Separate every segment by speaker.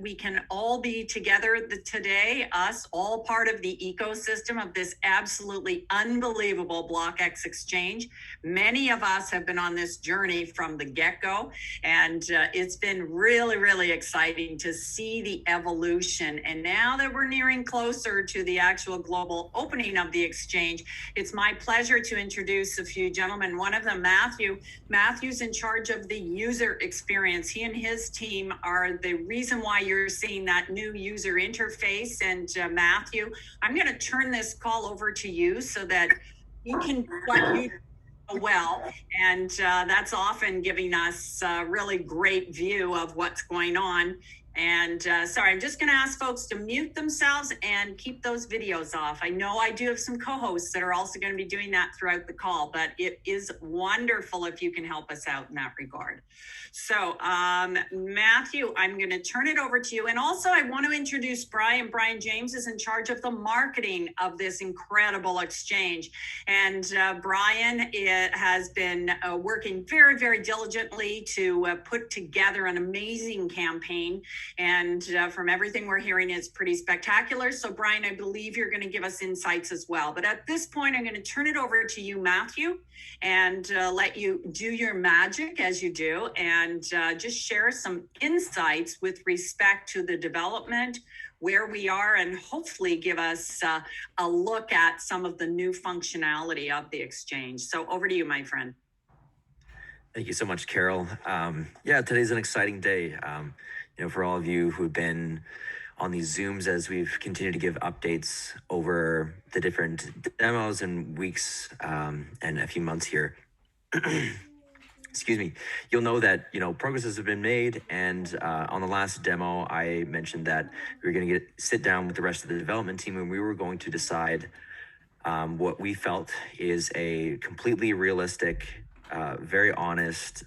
Speaker 1: we can all be together today, us, all part of the ecosystem of this absolutely unbelievable BlockX exchange. Many of us have been on this journey from the get-go, and it's been really, really exciting to see the evolution. And now that we're nearing closer to the actual global opening of the exchange, it's my pleasure to introduce a few gentlemen. One of them, Matthew. Matthew's in charge of the user experience. He and his team are the reason why you're seeing that new user interface. And Matthew, I'm going to turn this call over to you so that you can do what you do well. And that's often giving us a really great view of what's going on. And sorry, I'm just going to ask folks to mute themselves and keep those videos off. I know I do have some co-hosts that are also going to be doing that throughout the call, but it is wonderful if you can help us out in that regard. So Matthew, I'm going to turn it over to you. And also I want to introduce Brian. Brian James is in charge of the marketing of this incredible exchange. And Brian has been working very, very diligently to put together an amazing campaign. And from everything we're hearing, it's pretty spectacular. So Brian, I believe you're going to give us insights as well. But at this point, I'm going to turn it over to you, Matthew, and let you do your magic as you do, and just share some insights with respect to the development, where we are, and hopefully give us a look at some of the new functionality of the exchange. So over to you, my friend.
Speaker 2: Thank you so much, Carol. Yeah, today's an exciting day. For all of you who've been on these Zooms as we've continued to give updates over the different demos and weeks and a few months here. Excuse me. You'll know that, progresses have been made. And on the last demo, I mentioned that we were going to sit down with the rest of the development team and we were going to decide what we felt is a completely realistic, very honest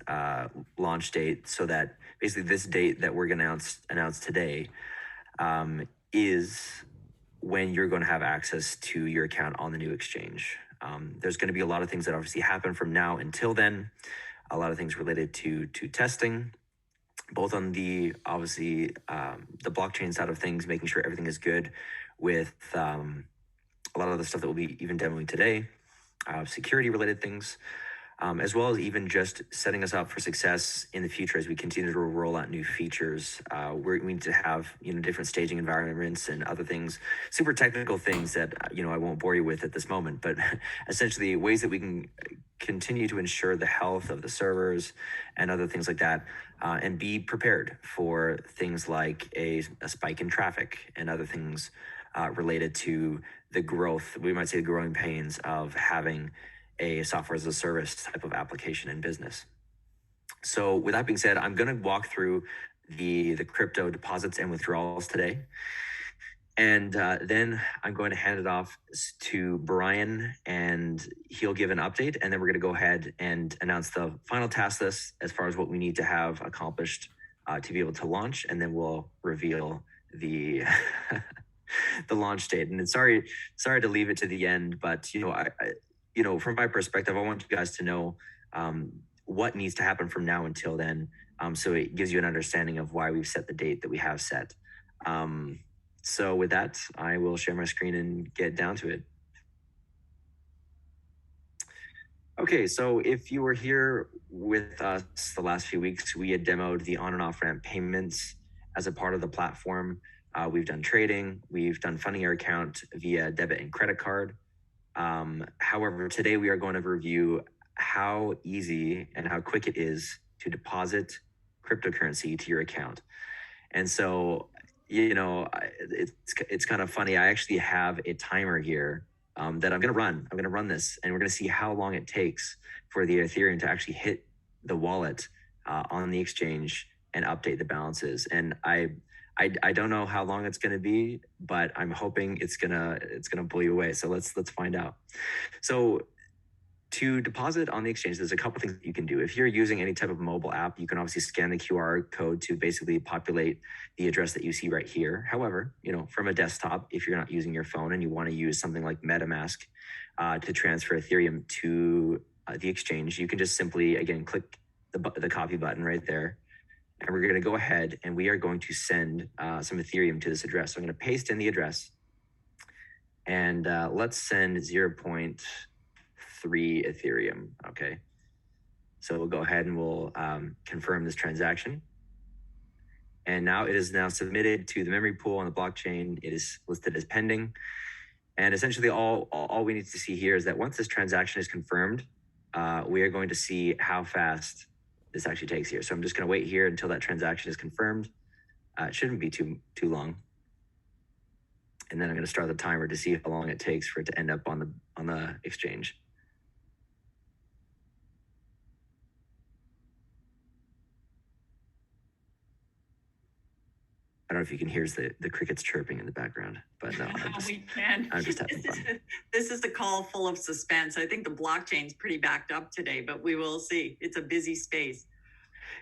Speaker 2: launch date, so that basically this date that we're going to announce today is when you're going to have access to your account on the new exchange. There's going to be a lot of things that obviously happen from now until then, a lot of things related to testing, both on the obviously the blockchain side of things, making sure everything is good with a lot of the stuff that we'll be even demoing today, security related things, as well as even just setting us up for success in the future as we continue to roll out new features. We need to have different staging environments and other things, super technical things that I won't bore you with at this moment, but essentially ways that we can continue to ensure the health of the servers and other things like that, and be prepared for things like a spike in traffic and other things related to the growth, we might say the growing pains of having a software as a service type of application in business. So with that being said, I'm going to walk through the crypto deposits and withdrawals today. And then I'm going to hand it off to Brian and he'll give an update. And then we're going to go ahead and announce the final task list as far as what we need to have accomplished to be able to launch. And then we'll reveal the the launch date. And sorry to leave it to the end, but from my perspective, I want you guys to know what needs to happen from now until then, so it gives you an understanding of why we've set the date that we have set. So with that, I will share my screen and get down to it. Okay, so if you were here with us the last few weeks, we had demoed the on and off ramp payments as a part of the platform. We've done trading, we've done funding your account via debit and credit card. However, today we are going to review how easy and how quick it is to deposit cryptocurrency to your account. And so, it's kind of funny. I actually have a timer here that I'm going to run. I'm going to run this, and we're going to see how long it takes for the Ethereum to actually hit the wallet on the exchange and update the balances. And I don't know how long it's going to be, but I'm hoping it's gonna blow you away. So let's find out. So to deposit on the exchange, there's a couple things you can do. If you're using any type of mobile app, you can obviously scan the QR code to basically populate the address that you see right here. However, from a desktop, if you're not using your phone and you want to use something like MetaMask to transfer Ethereum to the exchange, you can just simply, again, click the copy button right there. and we're going to go ahead and we are going to send some Ethereum to this address. So I'm going to paste in the address, and let's send 0.3 Ethereum. Okay. So we'll go ahead and we'll confirm this transaction. And now it is now submitted to the memory pool on the blockchain. It is listed as pending. And essentially all we need to see here is that once this transaction is confirmed, we are going to see how fast this actually takes here. So I'm just going to wait here until that transaction is confirmed. It shouldn't be too long. And then I'm going to start the timer to see how long it takes for it to end up on the exchange. I don't know if you can hear the crickets chirping in the background, but no,
Speaker 1: we can.
Speaker 2: I'm just having fun.
Speaker 1: This is the call full of suspense. I think the blockchain's pretty backed up today, but we will see. It's a busy space.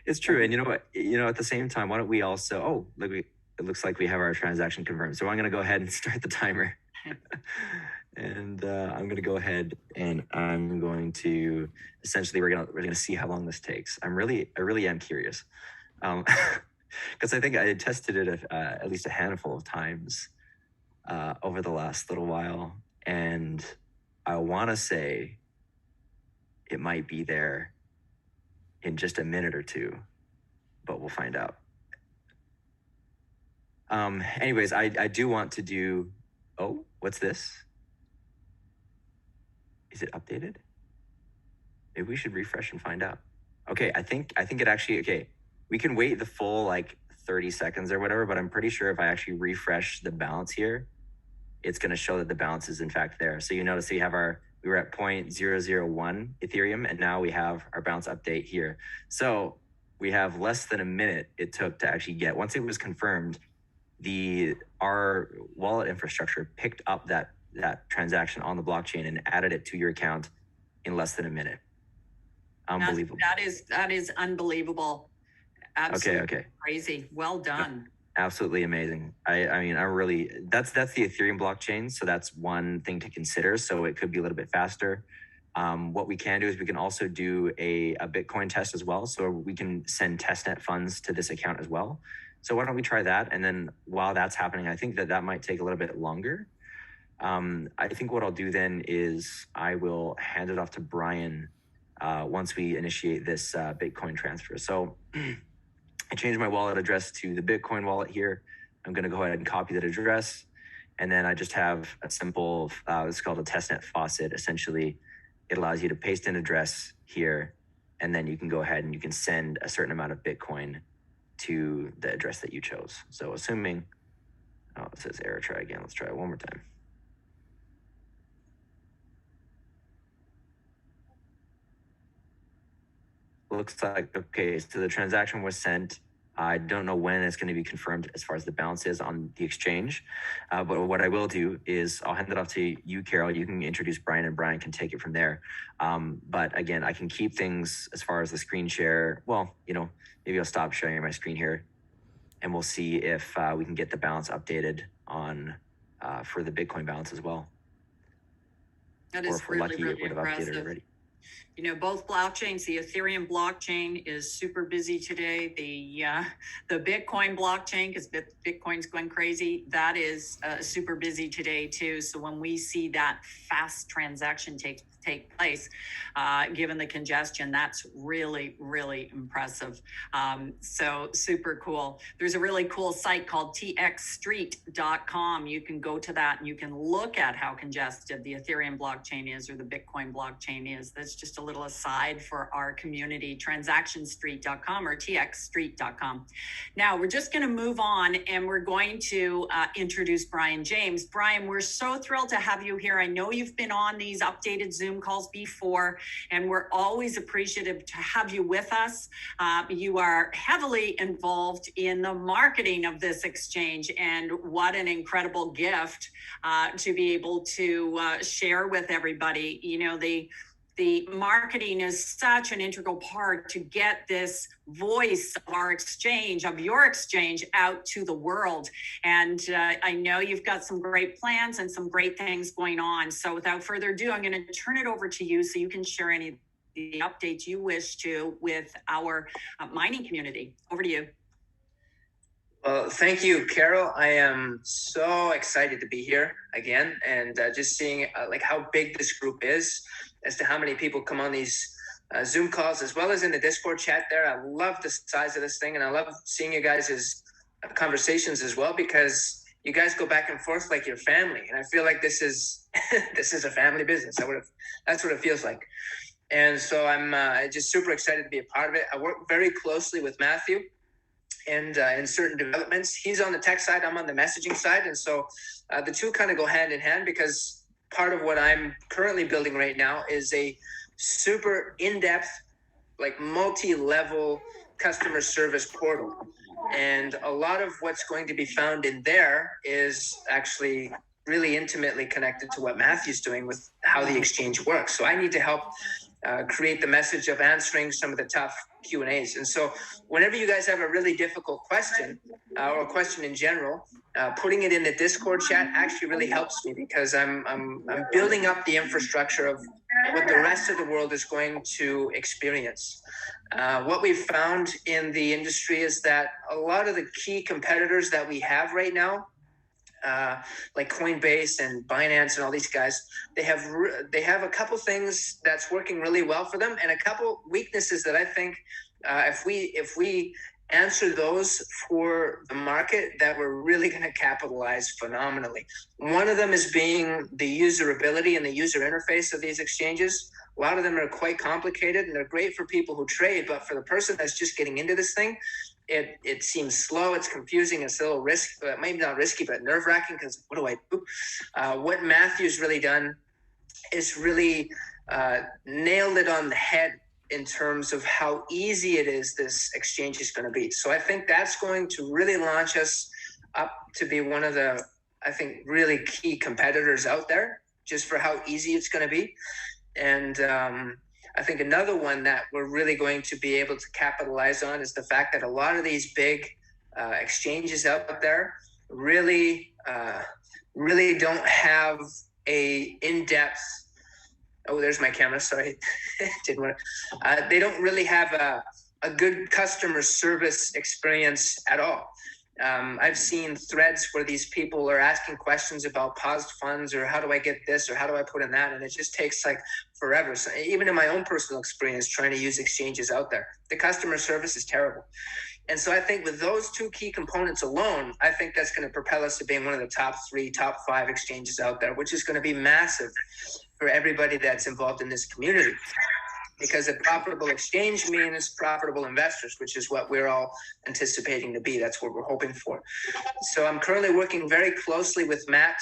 Speaker 2: It's true. And you know what? At the same time, why don't we also, it looks like we have our transaction confirmed. So I'm going to go ahead and start the timer. And I'm going to go ahead and I'm going to, essentially, we're going to see how long this takes. I really am curious. Because I think I had tested it at least a handful of times over the last little while. And I want to say it might be there in just a minute or two, but we'll find out. Anyways, I do want to do, oh, what's this? Is it updated? Maybe we should refresh and find out. Okay, I think it actually, okay. We can wait the full 30 seconds or whatever, but I'm pretty sure if I actually refresh the balance here, it's going to show that the balance is in fact there. So you notice we were at 0.001 Ethereum, and now we have our balance update here. So we have less than a minute it took to actually get, once it was confirmed, our wallet infrastructure picked up that transaction on the blockchain and added it to your account in less than a minute. Unbelievable.
Speaker 1: That is unbelievable. Absolutely
Speaker 2: okay.
Speaker 1: Crazy. Well done.
Speaker 2: Absolutely amazing. I mean, I really, that's the Ethereum blockchain. So that's one thing to consider. So it could be a little bit faster. What we can do is we can also do a Bitcoin test as well. So we can send testnet funds to this account as well. So why don't we try that? And then while that's happening, I think that might take a little bit longer. I think what I'll do then is I will hand it off to Brian once we initiate this Bitcoin transfer. So I changed my wallet address to the Bitcoin wallet here. I'm going to go ahead and copy that address. And then I just have a simple, it's called a testnet faucet. Essentially, it allows you to paste an address here, and then you can go ahead and you can send a certain amount of Bitcoin to the address that you chose. So assuming, oh, it says error, try again. Let's try it one more time. Looks like, okay, so the transaction was sent. I don't know when it's going to be confirmed as far as the balance is on the exchange. But what I will do is I'll hand it off to you, Carol. You can introduce Brian, and Brian can take it from there. But again, I can keep things as far as the screen share. Well, maybe I'll stop sharing my screen here, and we'll see if we can get the balance updated on for the Bitcoin balance as well.
Speaker 1: That is really
Speaker 2: it would have updated already.
Speaker 1: Both blockchains, the Ethereum blockchain is super busy today. The Bitcoin blockchain, because Bitcoin's going crazy, that is super busy today too. So when we see that fast transaction take place, given the congestion, that's really, really impressive. So super cool. There's a really cool site called txstreet.com. You can go to that and you can look at how congested the Ethereum blockchain is or the Bitcoin blockchain is. That's just a little aside for our community, transactionstreet.com or txstreet.com. Now we're just going to move on and we're going to introduce Brian James. Brian, we're so thrilled to have you here. I know you've been on these updated Zoom calls before, and we're always appreciative to have you with us. You are heavily involved in the marketing of this exchange, and what an incredible gift to be able to share with everybody. The marketing is such an integral part to get this voice of our exchange, of your exchange, out to the world. And I know you've got some great plans and some great things going on. So without further ado, I'm going to turn it over to you so you can share any the updates you wish to with our mining community. Over to you.
Speaker 3: Well, thank you, Carol. I am so excited to be here again, and just seeing like how big this group is, as to how many people come on these Zoom calls, as well as in the Discord chat there. I love the size of this thing, and I love seeing you guys' conversations as well, because you guys go back and forth like your family, and I feel like this is this is a family business. That's what it feels like. And so I'm just super excited to be a part of it. I work very closely with Matthew and in certain developments. He's on the tech side, I'm on the messaging side. And so the two kind of go hand in hand, because part of what I'm currently building right now is a super in-depth, like multi-level customer service portal. And a lot of what's going to be found in there is actually really intimately connected to what Matthew's doing with how the exchange works. So I need to help create the message of answering some of the tough Q&As. And so whenever you guys have a really difficult question or a question in general, putting it in the Discord chat actually really helps me, because I'm building up the infrastructure of what the rest of the world is going to experience. What we've found in the industry is that a lot of the key competitors that we have right now, like Coinbase and Binance and all these guys, they have a couple things that's working really well for them, and a couple weaknesses that I think if we answer those for the market, that we're really going to capitalize phenomenally. One of them is being the usability and the user interface of these exchanges. A lot of them are quite complicated, and they're great for people who trade, but for the person that's just getting into this thing, it seems slow, it's confusing, it's a little risky, maybe not risky, but nerve-wracking, because what do I do? What Matthew's really done is really nailed it on the head in terms of how easy it is this exchange is going to be. So I think that's going to really launch us up to be one of the, I think, really key competitors out there, just for how easy it's going to be. And I think another one that we're really going to be able to capitalize on is the fact that a lot of these big exchanges out there really don't have a in-depth. Oh, there's my camera. Sorry, didn't want to. They don't really have a good customer service experience at all. I've seen threads where these people are asking questions about paused funds, or how do I get this, or how do I put in that, and it just takes like forever. So even in my own personal experience trying to use exchanges out there, the customer service is terrible. And so I think with those two key components alone, I think that's going to propel us to being one of the top 3, top 5 exchanges out there, which is going to be massive for everybody that's involved in this community. Because a profitable exchange means profitable investors, which is what we're all anticipating to be. That's what we're hoping for. So I'm currently working very closely with Matt,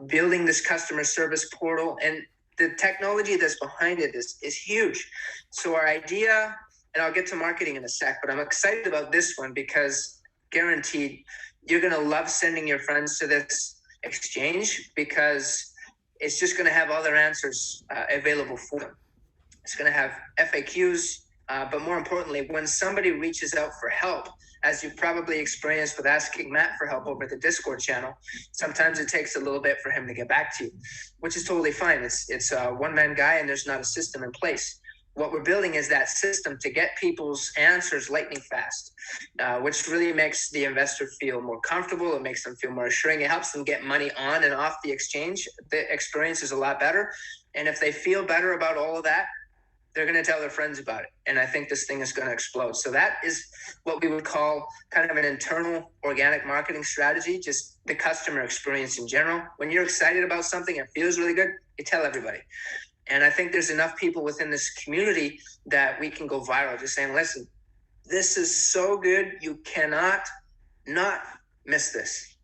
Speaker 3: building this customer service portal, and the technology that's behind it is huge. So our idea, and I'll get to marketing in a sec, but I'm excited about this one because guaranteed you're going to love sending your friends to this exchange, because it's just going to have all their answers available for them. It's going to have FAQs, but more importantly, when somebody reaches out for help, as you've probably experienced with asking Matt for help over the Discord channel, sometimes it takes a little bit for him to get back to you, which is totally fine. It's a one-man guy, and there's not a system in place. What we're building is that system to get people's answers lightning fast, which really makes the investor feel more comfortable. It makes them feel more assuring. It helps them get money on and off the exchange. The experience is a lot better. And if they feel better about all of that, they're going to tell their friends about it. And I think this thing is going to explode. So that is what we would call kind of an internal organic marketing strategy, just the customer experience in general. When you're excited about something, it feels really good, you tell everybody. And I think there's enough people within this community that we can go viral, just saying, listen, this is so good, you cannot not miss this.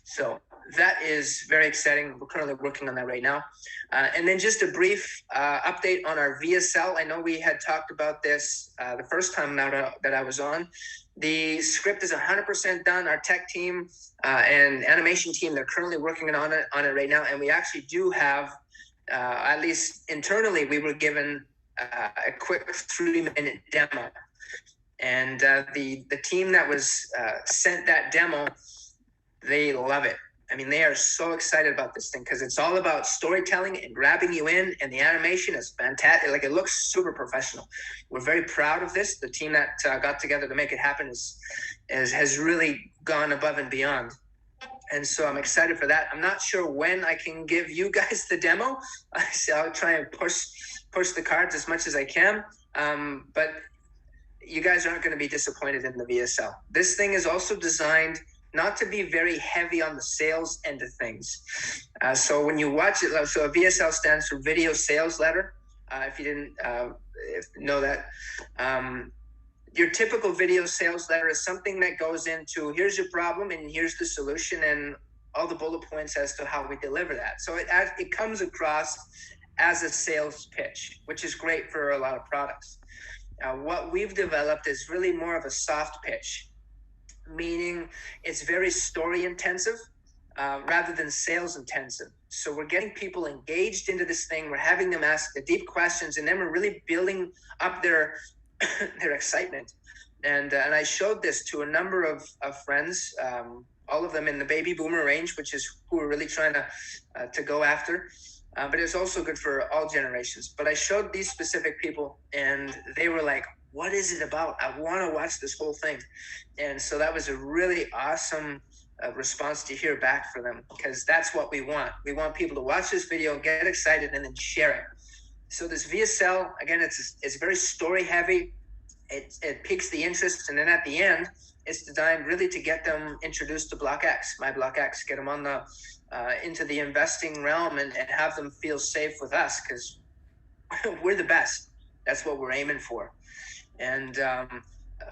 Speaker 3: So that is very exciting. We're currently working on that right now. And then just a brief update on our VSL. I know we had talked about this the first time that I was on. The script is 100% done. Our tech team and animation team, they're currently working on it right now. And we actually do have, at least internally, we were given a quick 3-minute demo. And the team that was sent that demo, they love it. I mean, they are so excited about this thing because it's all about storytelling and grabbing you in, and the animation is fantastic. Like, it looks super professional. We're very proud of this. The team that got together to make it happen has really gone above and beyond. And so I'm excited for that. I'm not sure when I can give you guys the demo. So I'll try and push the cards as much as I can. But you guys aren't going to be disappointed in the VSL. This thing is also designed not to be very heavy on the sales end of things. So when you watch it, so a VSL stands for Video Sales Letter. If you didn't know that, your typical video sales letter is something that goes into, here's your problem and here's the solution and all the bullet points as to how we deliver that. So it comes across as a sales pitch, which is great for a lot of products. What we've developed is really more of a soft pitch, meaning it's very story intensive rather than sales intensive. So we're getting people engaged into this thing. We're having them ask the deep questions, and then we're really building up their excitement. And I showed this to a number of friends, all of them in the baby boomer range, which is who we're really trying to go after. But it's also good for all generations. But I showed these specific people, and they were like, what is it about? I want to watch this whole thing. And so that was a really awesome response to hear back from them, because that's what we want. We want people to watch this video, get excited, and then share it. So this VSL, again, it's very story heavy. It piques the interest, and then at the end, it's designed really to get them introduced to MyBlockX, get them on the into the investing realm, and have them feel safe with us, because we're the best. That's what we're aiming for. And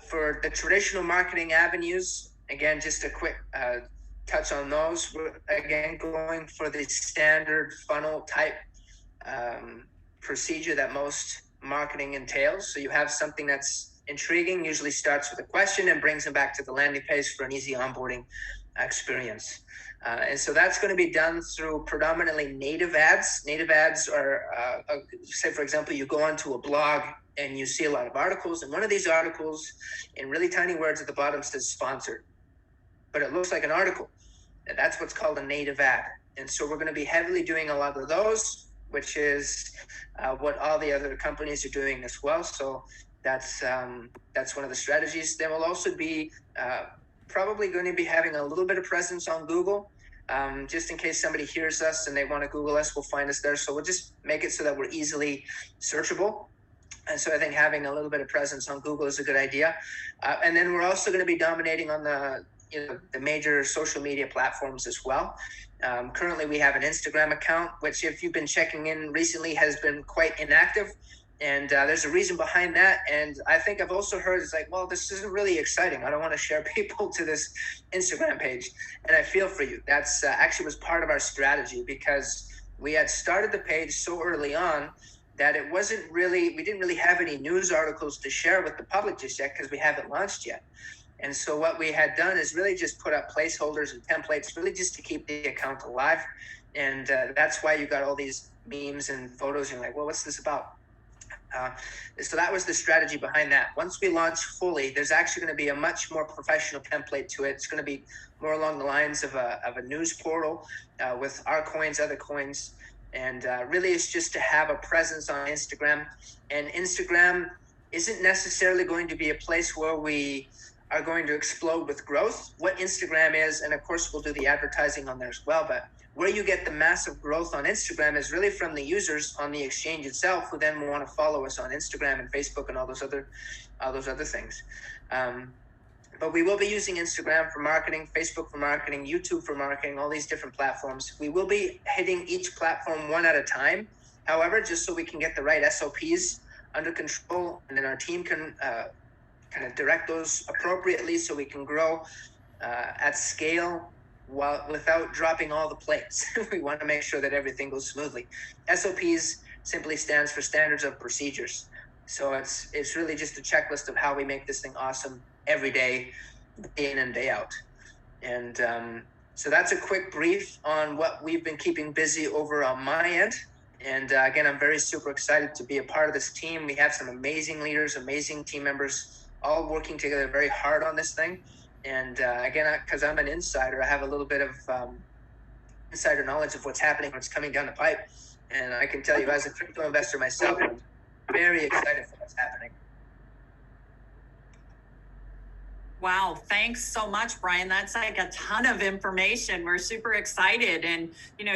Speaker 3: for the traditional marketing avenues, again, just a quick touch on those. We're again going for the standard funnel type procedure that most marketing entails. So you have something that's intriguing, usually starts with a question and brings them back to the landing page for an easy onboarding experience. And so that's going to be done through predominantly native ads. Native ads are, say, for example, you go onto a blog and you see a lot of articles, and one of these articles in really tiny words at the bottom says sponsored, but it looks like an article. And that's what's called a native ad. And so we're going to be heavily doing a lot of those, which is what all the other companies are doing as well. So that's one of the strategies. Then we'll also be probably going to be having a little bit of presence on Google, just in case somebody hears us and they want to Google us, we'll find us there. So we'll just make it so that we're easily searchable. And so I think having a little bit of presence on Google is a good idea. And then we're also going to be dominating on the major social media platforms as well. Currently, we have an Instagram account, which, if you've been checking in recently, has been quite inactive. And there's a reason behind that. And I think I've also heard it's like, well, this isn't really exciting. I don't want to share people to this Instagram page. And I feel for you. That's actually was part of our strategy, because we had started the page so early on that it wasn't really, we didn't really have any news articles to share with the public just yet, because we haven't launched yet. And so what we had done is really just put up placeholders and templates, really just to keep the account alive. And that's why you got all these memes and photos. You're like, well, what's this about? So that was the strategy behind that. Once we launch fully, there's actually going to be a much more professional template to it. It's going to be more along the lines of a news portal with our coins, other coins. And really, it's just to have a presence on Instagram. And Instagram isn't necessarily going to be a place where we are going to explode with growth. What Instagram is, and of course we'll do the advertising on there as well, but where you get the massive growth on Instagram is really from the users on the exchange itself, who then will want to follow us on Instagram and Facebook and all those other things. But we will be using Instagram for marketing, Facebook for marketing, YouTube for marketing, all these different platforms. We will be hitting each platform one at a time, however, just so we can get the right SOPs under control, and then our team can kind of direct those appropriately so we can grow at scale without dropping all the plates. We want to make sure that everything goes smoothly. SOPs simply stands for standards of procedures. So it's really just a checklist of how we make this thing awesome every day in and day out. And so that's a quick brief on what we've been keeping busy over on my end. And again, I'm very super excited to be a part of this team. We have some amazing leaders, amazing team members, all working together very hard on this thing. And again, because I'm an insider, I have a little bit of insider knowledge of what's happening, what's coming down the pipe. And I can tell you, as a crypto investor myself, I'm very excited for what's happening.
Speaker 1: Wow, thanks so much, Brian. That's like a ton of information. We're super excited. And,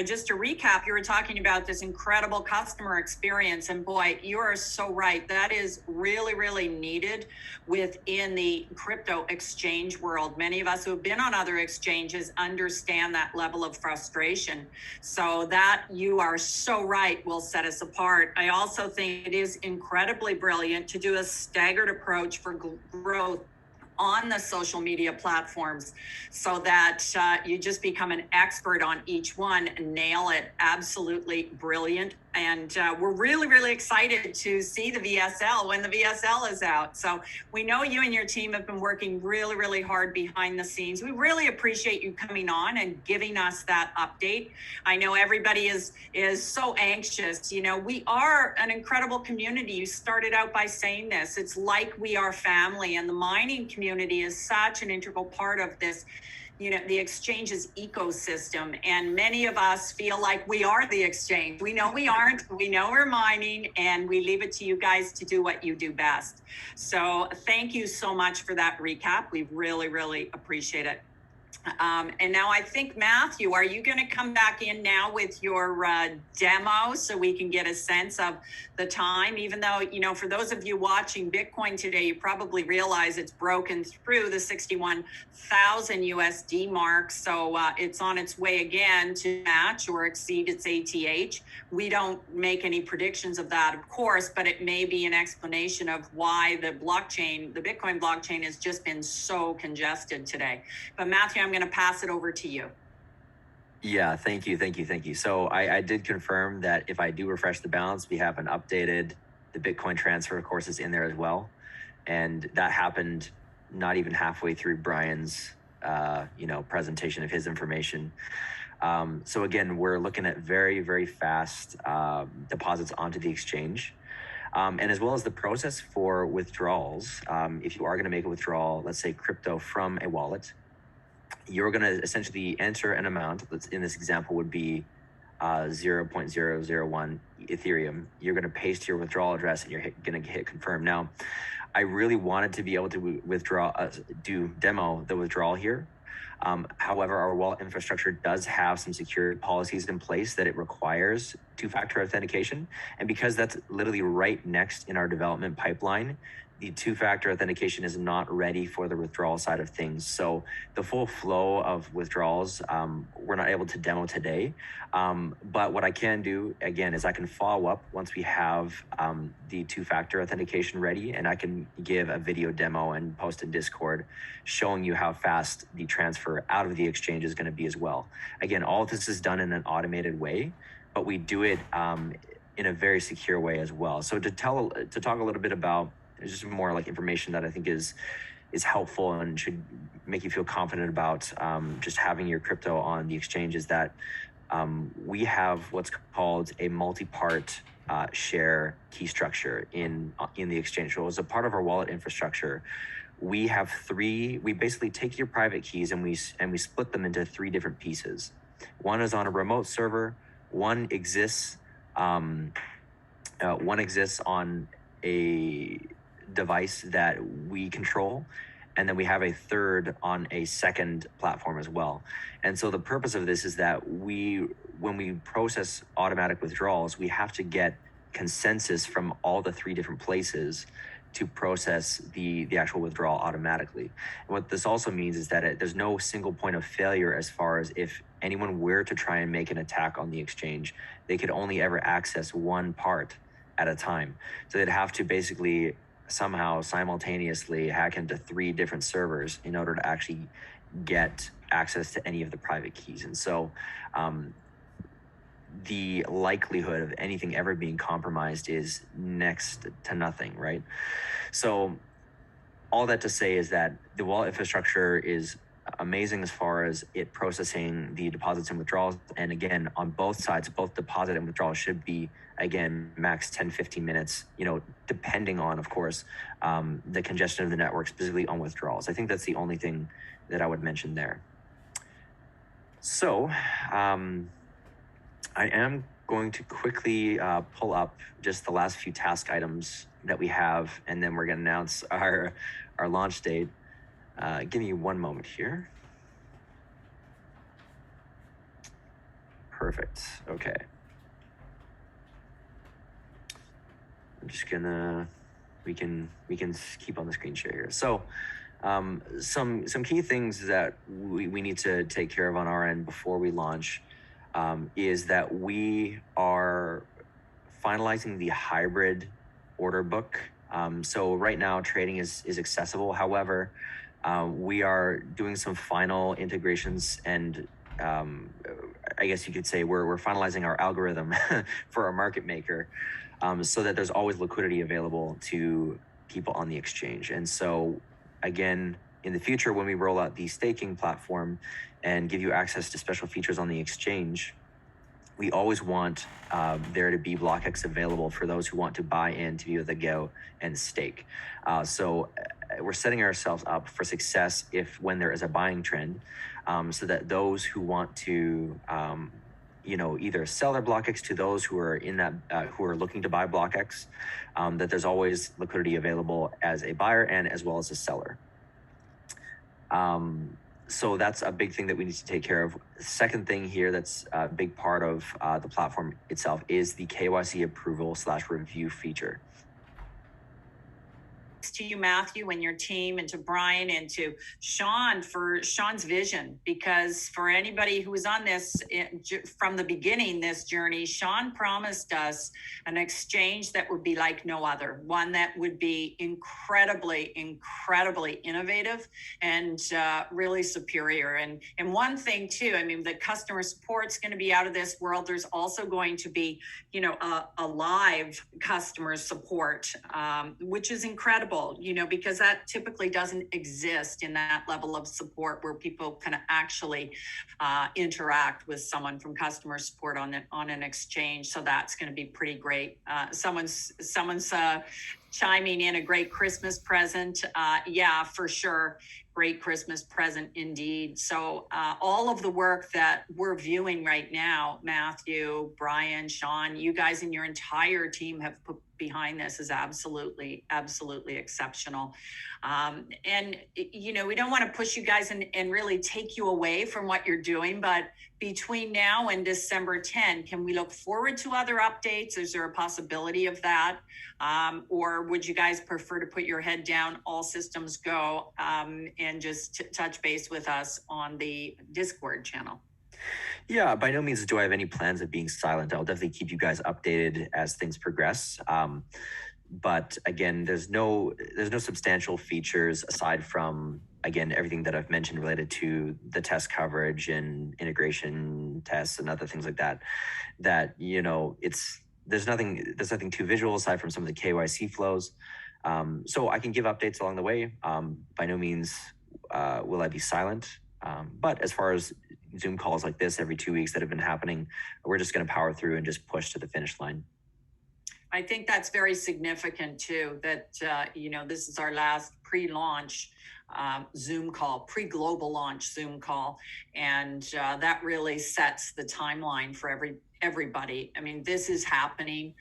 Speaker 1: just to recap, you were talking about this incredible customer experience. And boy, you are so right. That is really, really needed within the crypto exchange world. Many of us who have been on other exchanges understand that level of frustration. So that, you are so right, will set us apart. I also think it is incredibly brilliant to do a staggered approach for growth on the social media platforms, so that you just become an expert on each one and nail it. Absolutely brilliant. And we're really, really excited to see the VSL when the VSL is out. So we know you and your team have been working really, really hard behind the scenes. We really appreciate you coming on and giving us that update. I know everybody is so anxious. We are an incredible community. You started out by saying this. It's like we are family, and the mining community is such an integral part of this, the exchange's ecosystem. And many of us feel like we are the exchange. We know we aren't. We know we're mining, and we leave it to you guys to do what you do best. So thank you so much for that recap. We really, really appreciate it. And now I think, Matthew, are you going to come back in now with your demo so we can get a sense of the time? Even though, for those of you watching Bitcoin today, you probably realize it's broken through the 61,000 USD mark. So it's on its way again to match or exceed its ATH. We don't make any predictions of that, of course, but it may be an explanation of why the Bitcoin blockchain has just been so congested today. But Matthew, I'm going to pass it over to you.
Speaker 2: Yeah, thank you. So I did confirm that if I do refresh the balance, we have the Bitcoin transfer, of course, is in there as well. And that happened not even halfway through Brian's, presentation of his information. So again, we're looking at very, very fast deposits onto the exchange. And as well as the process for withdrawals. If you are going to make a withdrawal, let's say crypto from a wallet, you're going to essentially enter an amount that's, in this example, would be 0.001 Ethereum. You're going to paste your withdrawal address and you're going to hit confirm. Now, I really wanted to be able to demo the withdrawal here. However, our wallet infrastructure does have some security policies in place that it requires two-factor authentication. And because that's literally right next in our development pipeline, the two-factor authentication is not ready for the withdrawal side of things. So the full flow of withdrawals, we're not able to demo today. But what I can do, again, is I can follow up once we have the two-factor authentication ready, and I can give a video demo and post in Discord showing you how fast the transfer out of the exchange is going to be as well. Again, all of this is done in an automated way, but we do it in a very secure way as well. So to talk a little bit about, it's just more like information that I think is helpful and should make you feel confident about just having your crypto on the exchange, is that we have what's called a multi-part share key structure in the exchange. So as a part of our wallet infrastructure, we have we basically take your private keys and we split them into three different pieces. One is on a remote server, one exists on a device that we control, and then we have a third on a second platform as well. And so the purpose of this is that when we process automatic withdrawals, we have to get consensus from all the three different places to process the actual withdrawal automatically. And what this also means is that there's no single point of failure as far as if anyone were to try and make an attack on the exchange, they could only ever access one part at a time. So they'd have to basically somehow simultaneously hack into three different servers in order to actually get access to any of the private keys. And so the likelihood of anything ever being compromised is next to nothing, right? So all that to say is that the wallet infrastructure is amazing as far as it processing the deposits and withdrawals. And again, on both sides, both deposit and withdrawal should be, again, max 10, 15 minutes, depending on, of course, the congestion of the network, specifically on withdrawals. I think that's the only thing that I would mention there. So I am going to quickly pull up just the last few task items that we have, and then we're going to announce our launch date. Give me one moment here. Perfect. Okay. I'm just gonna, we can keep on the screen share here. So some key things that we need to take care of on our end before we launch is that we are finalizing the hybrid order book. So right now trading is accessible. However, we are doing some final integrations and I guess you could say we're finalizing our algorithm for our market maker so that there's always liquidity available to people on the exchange. And so again, in the future, when we roll out the staking platform and give you access to special features on the exchange, we always want there to be BlockX available for those who want to buy in to be able to go and stake. So we're setting ourselves up for success when there is a buying trend, so that those who want to either sell their BlockX to those who are in that who are looking to buy BlockX, that there's always liquidity available as a buyer and as well as a seller. So that's a big thing that we need to take care of. Second thing here that's a big part of the platform itself is the KYC approval / review feature.
Speaker 1: To you, Matthew, and your team, and to Brian and to Sean for Sean's vision, because for anybody who was on this from the beginning, this journey, Sean promised us an exchange that would be like no other, one that would be incredibly innovative and really superior. And one thing too, I mean, the customer support's going to be out of this world. There's also going to be, a live customer support, which is incredible. Because that typically doesn't exist in that level of support where people can actually interact with someone from customer support on an exchange. So that's going to be pretty great. Someone's chiming in, a great Christmas present. Yeah, for sure. Great Christmas present indeed. So all of the work that we're viewing right now, Matthew, Brian, Sean, you guys and your entire team have put behind this is absolutely exceptional. And we don't want to push you guys and really take you away from what you're doing, but between now and December 10, can we look forward to other updates? Is there a possibility of that? Or would you guys prefer to put your head down, all systems go, and just touch base with us on the Discord channel?
Speaker 2: Yeah, by no means do I have any plans of being silent. I'll definitely keep you guys updated as things progress. But again, there's no substantial features aside from, again, everything that I've mentioned related to the test coverage and integration tests and other things like that. There's nothing too visual aside from some of the KYC flows. So I can give updates along the way. By no means will I be silent. But as far as Zoom calls like this every 2 weeks that have been happening, we're just going to power through and just push to the finish line.
Speaker 1: I think that's very significant too, that, this is our last pre-launch Zoom call, pre-global launch Zoom call. And that really sets the timeline for everybody. I mean, this is happening.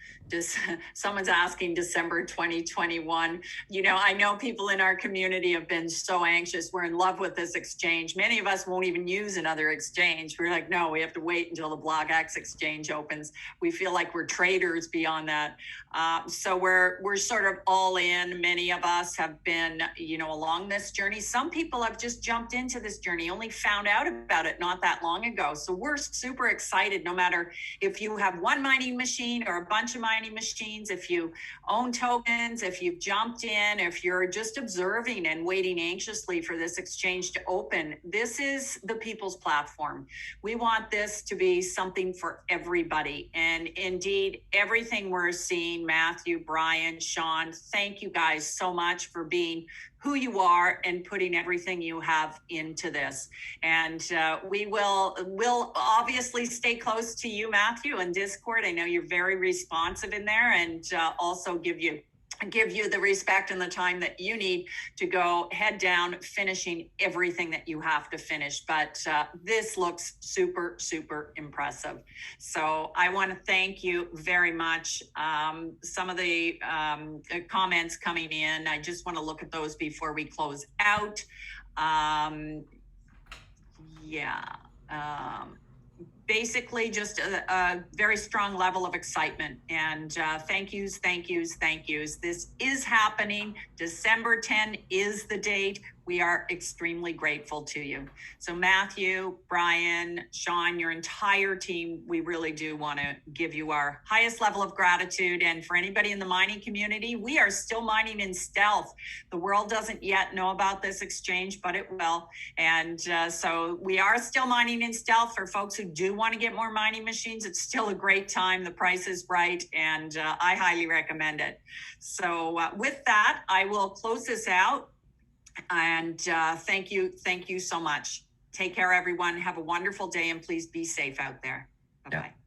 Speaker 1: Someone's asking December 2021. I know people in our community have been so anxious. We're in love with this exchange. Many of us won't even use another exchange. We're like, no, we have to wait until the BlockX exchange opens. We feel like we're traders beyond that. So we're sort of all in. Many of us have been, along this journey. Some people have just jumped into this journey, only found out about it not that long ago. So we're super excited, no matter if you have one mining machine or a bunch of mining machines, if you own tokens, if you've jumped in, if you're just observing and waiting anxiously for this exchange to open, this is the people's platform. We want this to be something for everybody. And indeed, everything we're seeing, Matthew, Brian, Sean, thank you guys so much for being who you are and putting everything you have into this. And we'll obviously stay close to you, Matthew, and Discord. I know you're very responsive in there, and also give you give you the respect and the time that you need to go head down, finishing everything that you have to finish. But this looks super, super impressive. So I want to thank you very much. Some of the comments coming in, I just want to look at those before we close out. Basically just a very strong level of excitement, and thank yous. This is happening. December 10 is the date. We are extremely grateful to you. So Matthew, Brian, Sean, your entire team, we really do want to give you our highest level of gratitude. And for anybody in the mining community, we are still mining in stealth. The world doesn't yet know about this exchange, but it will. And so we are still mining in stealth. For folks who do want to get more mining machines, it's still a great time. The price is right, and I highly recommend it. So with that, I will close this out. And thank you so much. Take care, everyone. Have a wonderful day, and please be safe out there. Bye-bye.
Speaker 2: Yeah.